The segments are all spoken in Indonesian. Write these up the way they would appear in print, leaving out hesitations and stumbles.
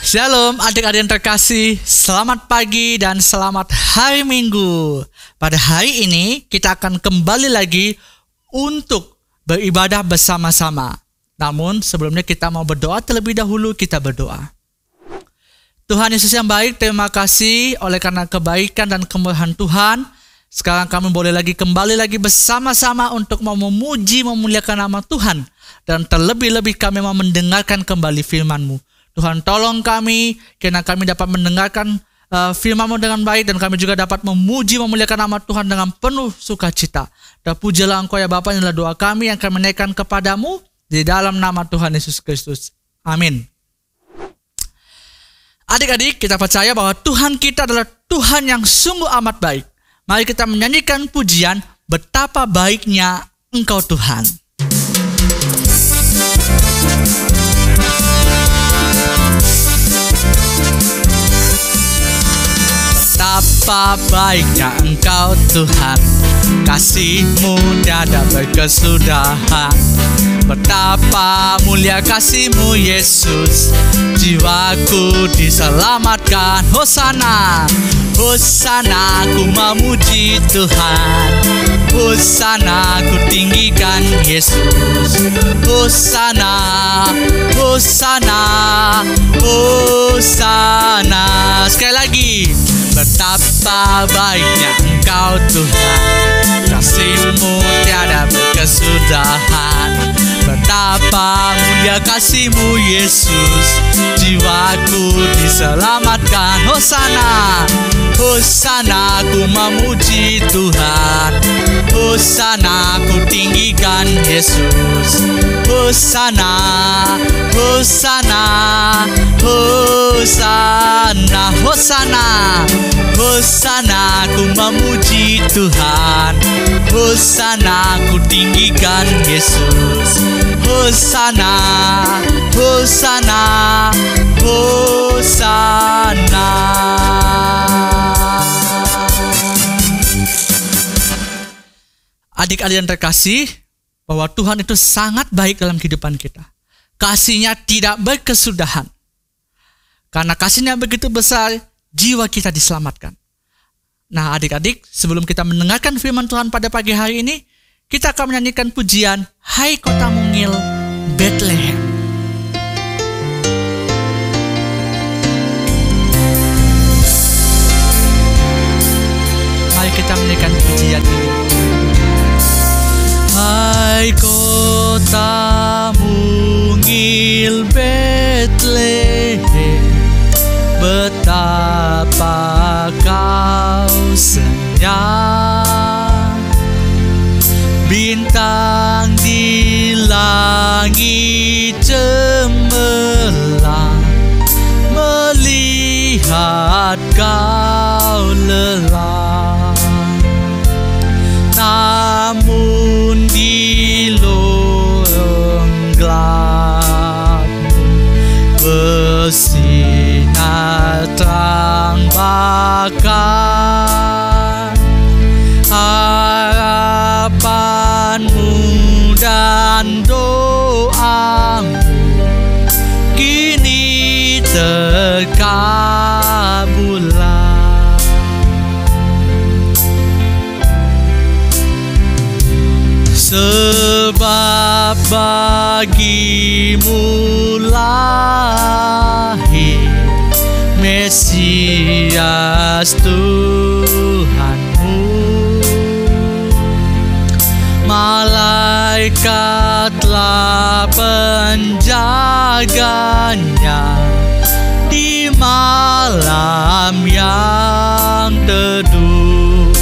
Shalom adik-adik yang terkasih, selamat pagi dan selamat hari Minggu. Pada hari ini kita akan kembali lagi untuk beribadah bersama-sama. Namun sebelumnya kita mau berdoa terlebih dahulu, kita berdoa. Tuhan Yesus yang baik, terima kasih oleh karena kebaikan dan kemurahan Tuhan. Sekarang kami boleh kembali lagi bersama-sama untuk mau memuji, memuliakan nama Tuhan. Dan terlebih-lebih kami mau mendengarkan kembali firman-Mu. Tuhan tolong kami, karena kami dapat mendengarkan firman-Mu dengan baik, dan kami juga dapat memuji, memuliakan nama Tuhan dengan penuh sukacita. Dan pujilah Engkau ya Bapa, inilah doa kami yang kami naikkan kepadamu, di dalam nama Tuhan Yesus Kristus. Amin. Adik-adik, kita percaya bahwa Tuhan kita adalah Tuhan yang sungguh amat baik. Mari kita menyanyikan pujian, betapa baiknya Engkau Tuhan. Betapa baiknya Engkau Tuhan, kasih-Mu tiada berkesudahan. Betapa mulia kasih-Mu Yesus, jiwaku diselamatkan. Hosana, Hosana, ku memuji Tuhan. Hosana, ku tinggikan Yesus. Hosana, Hosana, Hosana. Sekali lagi. Betapa baiknya Engkau Tuhan, kasih-Mu tiada berkesudahan. Betapa mulia kasih-Mu Yesus, jiwaku diselamatkan. Hosana, Hosana, ku memuji Tuhan. Hosana, ku tinggikan Yesus. Hosana, Hosana, Hosana, Hosana, Hosana, ku memuji Tuhan. Hosana, ku tinggikan Yesus. Hosana, Hosana, Hosana. Adik-adik yang terkasih, bahwa Tuhan itu sangat baik dalam kehidupan kita. Kasih-Nya tidak berkesudahan. Karena kasih-Nya begitu besar, jiwa kita diselamatkan. Nah adik-adik, sebelum kita mendengarkan firman Tuhan pada pagi hari ini, kita akan menyanyikan pujian Hai Kota Mungil, Bethlehem. Mari kita menyanyikan pujian ini. Hai Kota Mungil, Bethlehem, betapa kau senyap, bintang di langit cemerlang, melihat kau lelah. Namun di lorong gelap bersinar terang bakar, harapanmu dan doamu kini terkabullah. Sebab bagimu lahir Mesias Tuhanmu. Malaikatlah penjaganya di malam yang teduh.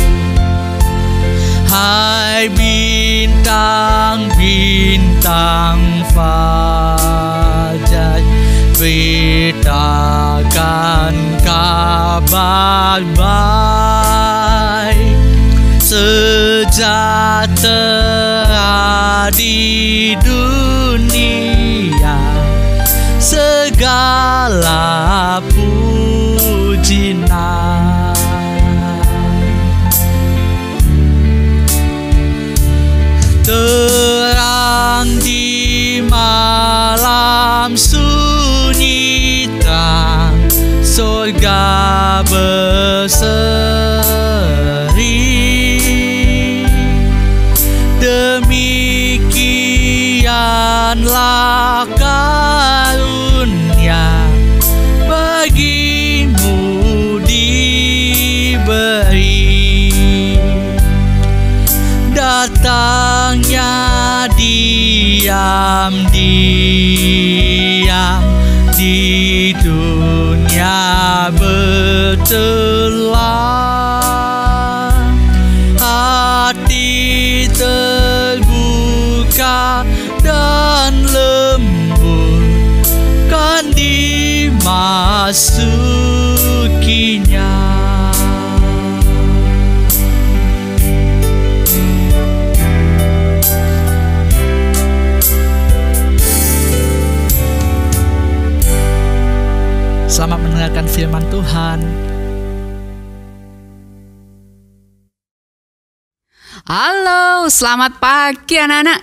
Hai bintang-bintang fajar, beritakan kabar baik, sejahtera di dunia, segala puji naik. Terang di malam sunyi terang, sorga berseri. Demikianlah karunia bagimu diberi. Datangnya diam-diam di dunia bertelah, hati terbuka dan lembut kan dimasukinya. Selamat mendengarkan firman Tuhan. Halo, selamat pagi anak-anak.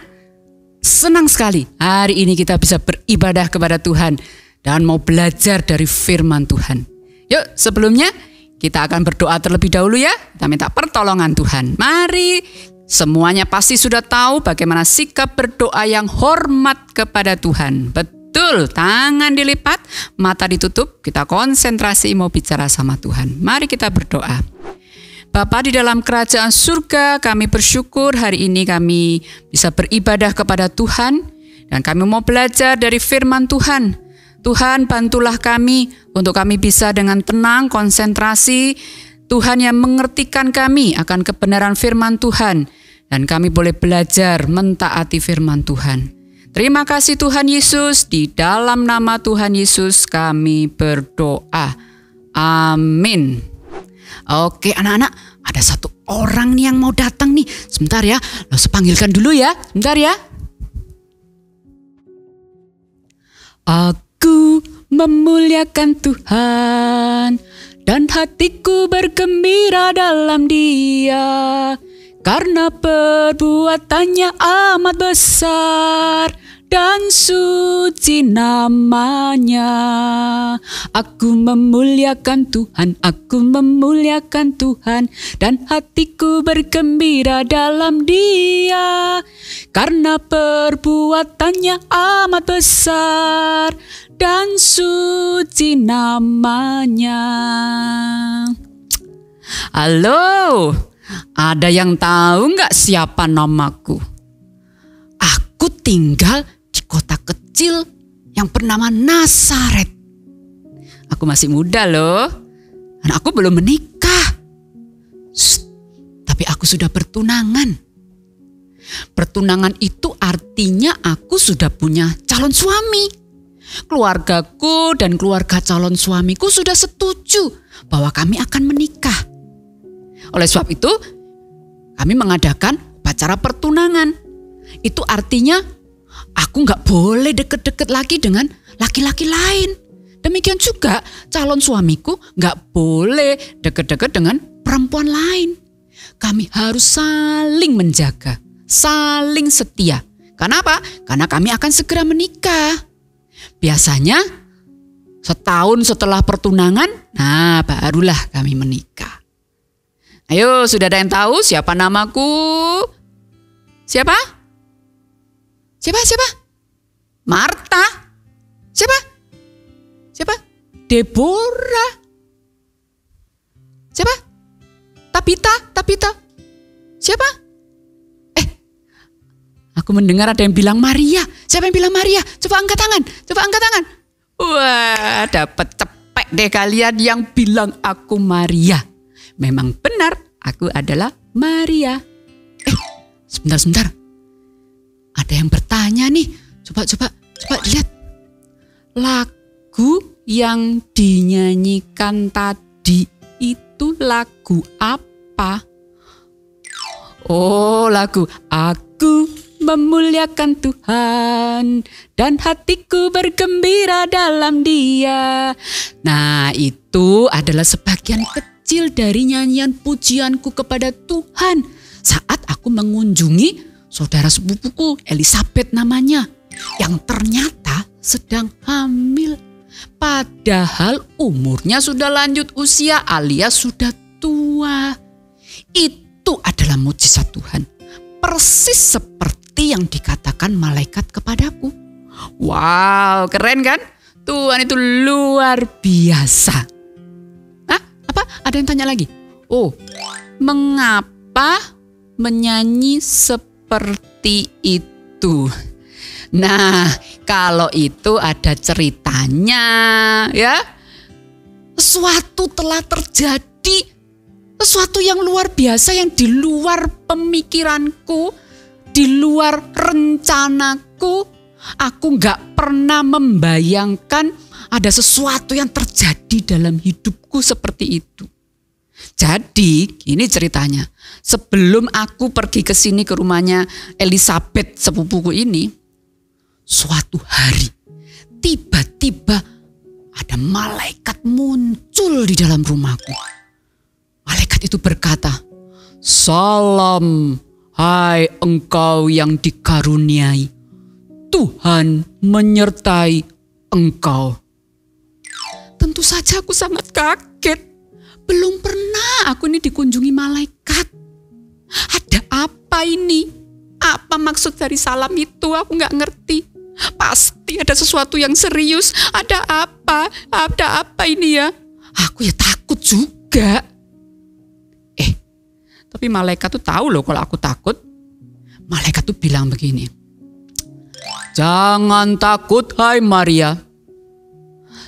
Senang sekali hari ini kita bisa beribadah kepada Tuhan dan mau belajar dari firman Tuhan. Yuk, sebelumnya kita akan berdoa terlebih dahulu ya. Kita minta pertolongan Tuhan. Mari, semuanya pasti sudah tahu bagaimana sikap berdoa yang hormat kepada Tuhan. Betul, tangan dilipat, mata ditutup, kita konsentrasi mau bicara sama Tuhan. Mari kita berdoa. Bapa di dalam kerajaan surga, kami bersyukur hari ini kami bisa beribadah kepada Tuhan dan kami mau belajar dari firman Tuhan. Tuhan, bantulah kami untuk kami bisa dengan tenang konsentrasi. Tuhan yang mengertikan kami akan kebenaran firman Tuhan dan kami boleh belajar mentaati firman Tuhan. Terima kasih Tuhan Yesus, di dalam nama Tuhan Yesus kami berdoa. Amin. Oke anak-anak, ada satu orang nih yang mau datang nih. Sebentar ya, lo panggilkan dulu ya. Sebentar ya. Aku memuliakan Tuhan dan hatiku bergembira dalam Dia. Karena perbuatannya amat besar dan suci namanya. Aku memuliakan Tuhan, aku memuliakan Tuhan, dan hatiku bergembira dalam Dia. Karena perbuatannya amat besar dan suci namanya. Halo, ada yang tahu nggak siapa namaku? Aku tinggal di kota kecil yang bernama Nazaret. Aku masih muda loh, dan aku belum menikah. Tapi aku sudah bertunangan. Bertunangan itu artinya aku sudah punya calon suami. Keluargaku dan keluarga calon suamiku sudah setuju bahwa kami akan menikah. Oleh sebab itu, kami mengadakan upacara pertunangan. Itu artinya aku nggak boleh deket-deket lagi dengan laki-laki lain. Demikian juga calon suamiku nggak boleh deket-deket dengan perempuan lain. Kami harus saling menjaga, saling setia. Kenapa? Karena kami akan segera menikah. Biasanya setahun setelah pertunangan, nah barulah kami menikah. Ayo, sudah ada yang tahu siapa namaku? Siapa? Siapa? Marta. Siapa? Deborah. Siapa? Tabita. Siapa? Aku mendengar ada yang bilang Maria. Siapa yang bilang Maria? Coba angkat tangan. Wah, dapat cepek deh kalian yang bilang aku Maria. Memang benar, aku adalah Maria. Sebentar. Ada yang bertanya nih. Coba lihat. Lagu yang dinyanyikan tadi itu lagu apa? Oh, lagu Aku Memuliakan Tuhan dan hatiku bergembira dalam Dia. Nah, itu adalah sebagian kecil dari nyanyian pujianku kepada Tuhan saat aku mengunjungi saudara sepupuku, Elizabeth namanya, yang ternyata sedang hamil. Padahal umurnya sudah lanjut usia alias sudah tua. Itu adalah mujizat Tuhan. Persis seperti yang dikatakan malaikat kepadaku. Wow, keren kan? Tuhan itu luar biasa. Hah? Apa? Ada yang tanya lagi? Oh, mengapa menyanyi seperti itu? Nah, kalau itu ada ceritanya ya. Sesuatu telah terjadi, sesuatu yang luar biasa yang di luar pemikiranku, di luar rencanaku. Aku gak pernah membayangkan ada sesuatu yang terjadi dalam hidupku seperti itu. Jadi ini ceritanya. Sebelum aku pergi ke sini ke rumahnya Elizabeth sepupuku ini, suatu hari tiba-tiba ada malaikat muncul di dalam rumahku. Malaikat itu berkata, "Salam, hai engkau yang dikaruniai. Tuhan menyertai engkau." Tentu saja aku sangat kaget. Belum pernah aku ini dikunjungi malaikat. Ada apa ini? Apa maksud dari salam itu? Aku gak ngerti. Pasti ada sesuatu yang serius. Ada apa? Ada apa ini ya? Aku ya takut juga. Tapi malaikat tuh tahu loh kalau aku takut. Malaikat tuh bilang begini. "Jangan takut, hai Maria.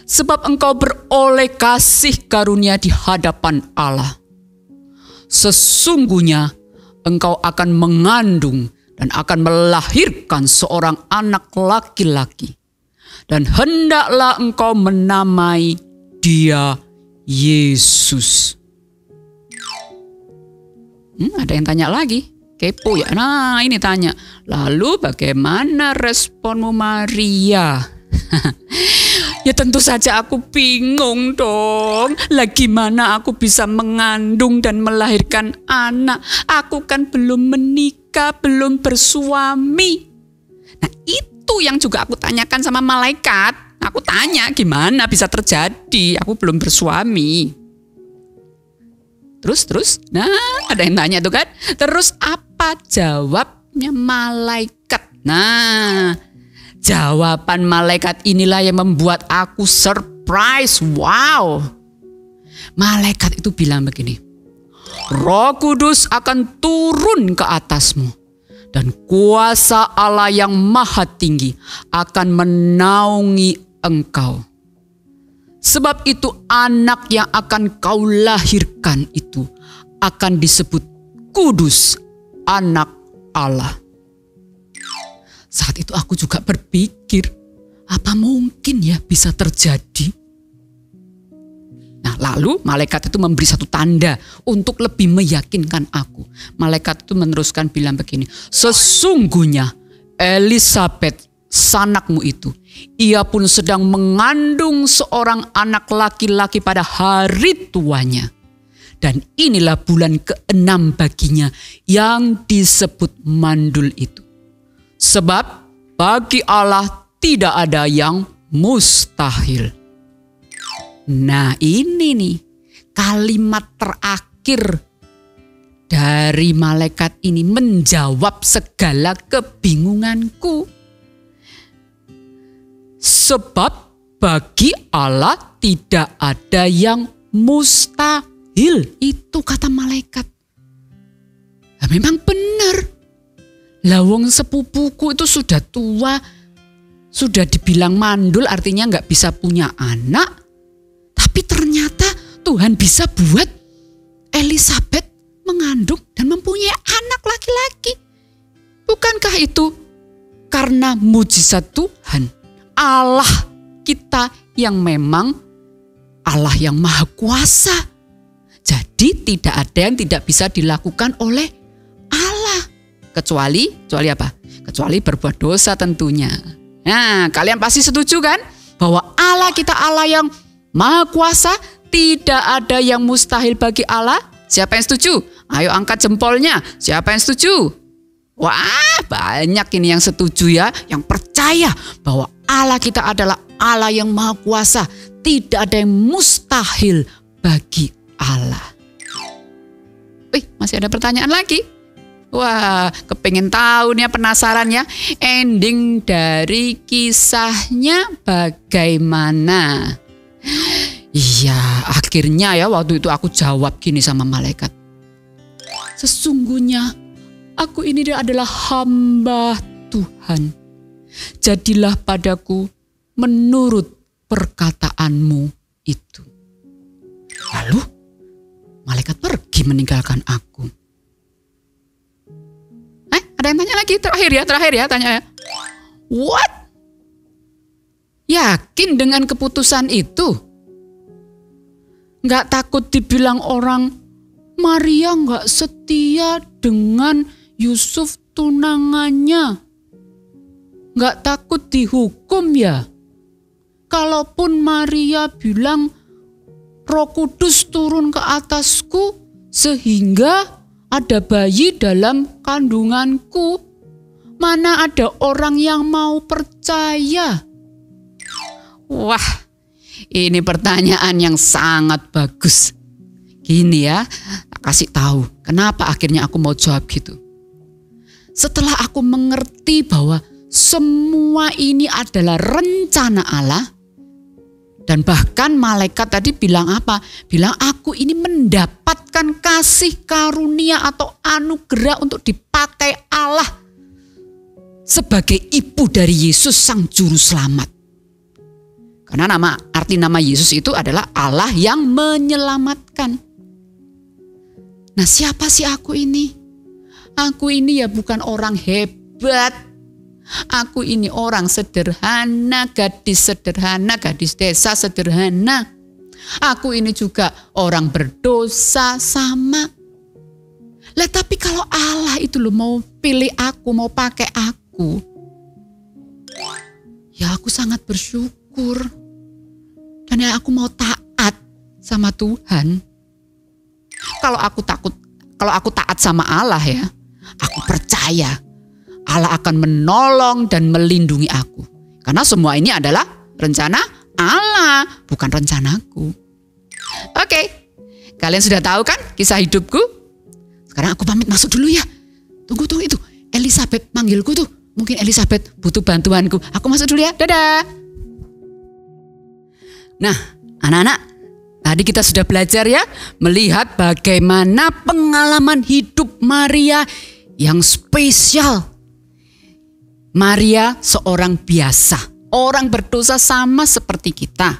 Sebab engkau beroleh kasih karunia di hadapan Allah. Sesungguhnya engkau akan mengandung dan akan melahirkan seorang anak laki-laki. Dan hendaklah engkau menamai dia Yesus." Ada yang tanya lagi. Kepo ya. Nah ini tanya. Lalu bagaimana responmu Maria? Ya tentu saja aku bingung dong. Lah gimana aku bisa mengandung dan melahirkan anak? Aku kan belum menikah, belum bersuami. Nah itu yang juga aku tanyakan sama malaikat. Aku tanya gimana bisa terjadi? Aku belum bersuami. Terus, nah ada yang tanya tuh kan. Terus apa jawabnya malaikat? Nah, jawaban malaikat inilah yang membuat aku surprise. Wow. Malaikat itu bilang begini. "Roh Kudus akan turun ke atasmu. Dan kuasa Allah yang maha tinggi akan menaungi engkau. Sebab itu anak yang akan kau lahirkan itu akan disebut kudus, anak Allah." Saat itu aku juga berpikir, apa mungkin ya bisa terjadi? Nah lalu malaikat itu memberi satu tanda untuk lebih meyakinkan aku. Malaikat itu meneruskan bilang begini, "Sesungguhnya Elizabeth, sanakmu itu, ia pun sedang mengandung seorang anak laki-laki pada hari tuanya. Dan inilah bulan ke-6 baginya yang disebut mandul itu. Sebab bagi Allah tidak ada yang mustahil." Nah ini nih kalimat terakhir dari malaikat ini menjawab segala kebingunganku. Sebab bagi Allah tidak ada yang mustahil. Itu kata malaikat. Nah, memang benar. Lawong sepupuku itu sudah tua. Sudah dibilang mandul artinya gak bisa punya anak. Tapi ternyata Tuhan bisa buat Elizabeth mengandung dan mempunyai anak laki-laki. Bukankah itu karena mujizat Tuhan? Allah kita yang memang Allah yang maha kuasa. Jadi tidak ada yang tidak bisa dilakukan oleh Allah. Kecuali apa? Kecuali berbuat dosa tentunya. Nah kalian pasti setuju kan? Bahwa Allah kita Allah yang maha kuasa. Tidak ada yang mustahil bagi Allah. Siapa yang setuju? Ayo angkat jempolnya. Siapa yang setuju? Wah banyak ini yang setuju ya. Yang percaya bahwa Allah kita adalah Allah yang Maha Kuasa. Tidak ada yang mustahil bagi Allah. Masih ada pertanyaan lagi? Wah, kepengen tahu nih, penasaran ya. Ending dari kisahnya bagaimana? Iya, akhirnya ya waktu itu aku jawab gini sama malaikat. Sesungguhnya aku ini adalah hamba Tuhan. Jadilah padaku menurut perkataanmu itu. Lalu malaikat pergi meninggalkan aku. Ada yang tanya lagi, terakhir ya tanya ya. What? Yakin dengan keputusan itu? Nggak takut dibilang orang Maria nggak setia dengan Yusuf tunangannya? Nggak takut dihukum ya? Kalaupun Maria bilang Roh Kudus turun ke atasku sehingga ada bayi dalam kandunganku, mana ada orang yang mau percaya? Wah, ini pertanyaan yang sangat bagus. Gini ya, kasih tahu kenapa akhirnya aku mau jawab gitu. Setelah aku mengerti bahwa semua ini adalah rencana Allah, dan bahkan malaikat tadi bilang apa? Bilang aku ini mendapatkan kasih karunia atau anugerah untuk dipakai Allah sebagai ibu dari Yesus sang juru selamat. Karena arti nama Yesus itu adalah Allah yang menyelamatkan. Nah, siapa sih aku ini? Aku ini ya bukan orang hebat. Aku ini orang sederhana, gadis desa sederhana. Aku ini juga orang berdosa sama. Lah tapi kalau Allah itu loh mau pilih aku, mau pakai aku, ya aku sangat bersyukur. Dan ya aku mau taat sama Tuhan. Kalau aku taat sama Allah ya, aku percaya Allah akan menolong dan melindungi aku. Karena semua ini adalah rencana Allah, bukan rencanaku. Oke, kalian sudah tahu kan kisah hidupku? Sekarang aku pamit masuk dulu ya. Tunggu itu, Elizabeth manggilku tuh. Mungkin Elizabeth butuh bantuanku. Aku masuk dulu ya, dadah. Nah, anak-anak, tadi kita sudah belajar ya, melihat bagaimana pengalaman hidup Maria yang spesial. Maria seorang biasa, orang berdosa sama seperti kita.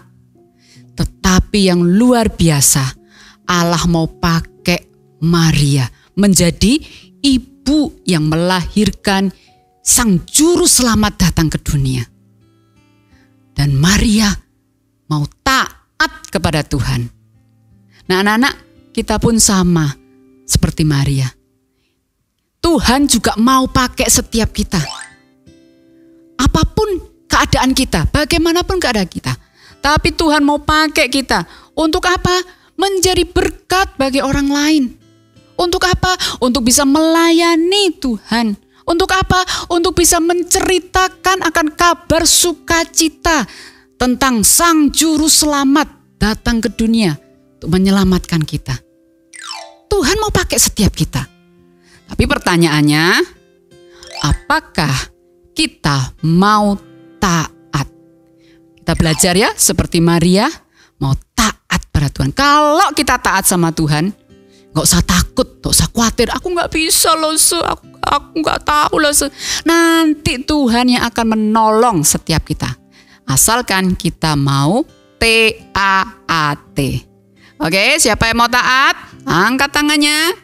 Tetapi yang luar biasa, Allah mau pakai Maria menjadi ibu yang melahirkan sang juru selamat datang ke dunia. Dan Maria mau taat kepada Tuhan. Nah, anak-anak, kita pun sama seperti Maria. Tuhan juga mau pakai setiap kita. Apapun keadaan kita, bagaimanapun keadaan kita. Tapi Tuhan mau pakai kita. Untuk apa? Menjadi berkat bagi orang lain. Untuk apa? Untuk bisa melayani Tuhan. Untuk apa? Untuk bisa menceritakan akan kabar sukacita tentang Sang Juru Selamat datang ke dunia untuk menyelamatkan kita. Tuhan mau pakai setiap kita. Tapi pertanyaannya, apakah kita mau taat? Kita belajar ya seperti Maria, mau taat pada Tuhan. Kalau kita taat sama Tuhan, gak usah takut, gak usah khawatir. Aku gak bisa loh, aku gak tahu loh. Nanti Tuhan yang akan menolong setiap kita. Asalkan kita mau taat. Oke, siapa yang mau taat? Angkat tangannya.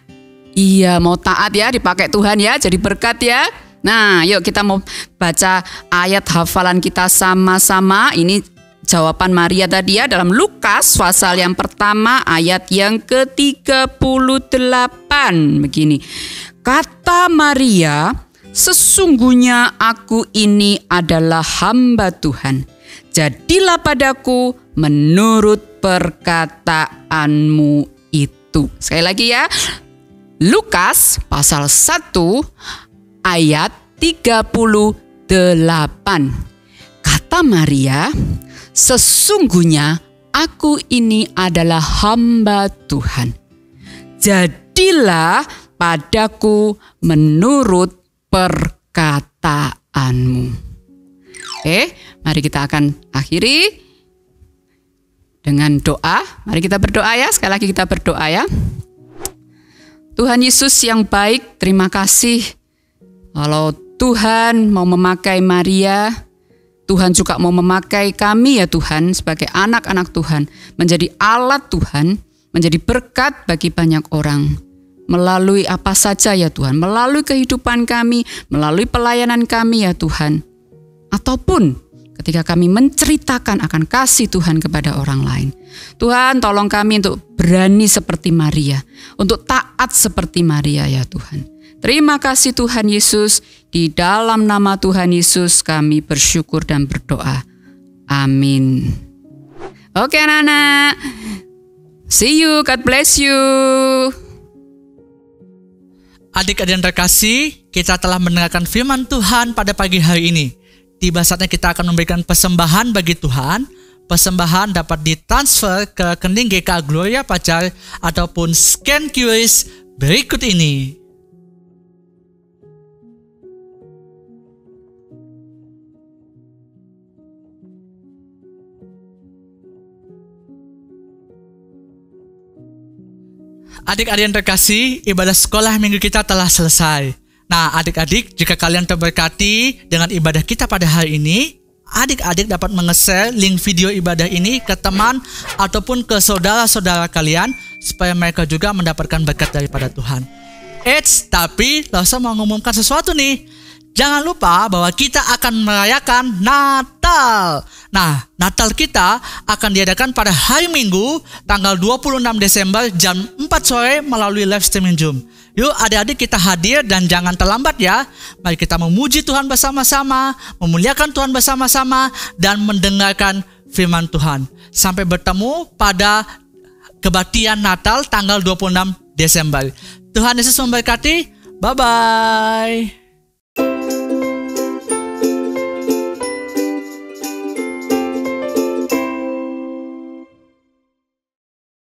Iya, mau taat ya, dipakai Tuhan ya, jadi berkat ya. Nah, yuk kita mau baca ayat hafalan kita sama-sama. Ini jawaban Maria tadi ya dalam Lukas pasal yang pertama ayat yang ke-38. Begini, kata Maria, sesungguhnya aku ini adalah hamba Tuhan. Jadilah padaku menurut perkataanmu itu. Sekali lagi ya, Lukas pasal 1 ayat 38. Kata Maria, sesungguhnya aku ini adalah hamba Tuhan. Jadilah padaku menurut perkataanmu. Oke, mari kita akan akhiri dengan doa. Mari kita berdoa ya. Sekali lagi kita berdoa ya. Tuhan Yesus yang baik, terima kasih. Kalau Tuhan mau memakai Maria, Tuhan juga mau memakai kami ya Tuhan sebagai anak-anak Tuhan. Menjadi alat Tuhan, menjadi berkat bagi banyak orang. Melalui apa saja ya Tuhan, melalui kehidupan kami, melalui pelayanan kami ya Tuhan. Ataupun ketika kami menceritakan akan kasih Tuhan kepada orang lain. Tuhan, tolong kami untuk berani seperti Maria, untuk taat seperti Maria ya Tuhan. Terima kasih Tuhan Yesus, di dalam nama Tuhan Yesus kami bersyukur dan berdoa. Amin. Oke anak-anak, see you, God bless you. Adik-adik yang terkasih, kita telah mendengarkan firman Tuhan pada pagi hari ini. Tiba saatnya kita akan memberikan persembahan bagi Tuhan. Persembahan dapat ditransfer ke rekening GK Gloria Pacar ataupun scan QRIS berikut ini. Adik-adik yang terkasih, ibadah sekolah minggu kita telah selesai. Nah, adik-adik, jika kalian terberkati dengan ibadah kita pada hari ini, adik-adik dapat menge-share link video ibadah ini ke teman ataupun ke saudara-saudara kalian supaya mereka juga mendapatkan berkat daripada Tuhan. Tapi Lasa mau mengumumkan sesuatu nih. Jangan lupa bahwa kita akan merayakan Natal. Nah, Natal kita akan diadakan pada hari Minggu, tanggal 26 Desember jam 4 sore melalui live streaming Zoom. Yuk adik-adik kita hadir dan jangan terlambat ya. Mari kita memuji Tuhan bersama-sama, memuliakan Tuhan bersama-sama, dan mendengarkan firman Tuhan. Sampai bertemu pada kebaktian Natal tanggal 26 Desember. Tuhan Yesus memberkati. Bye-bye.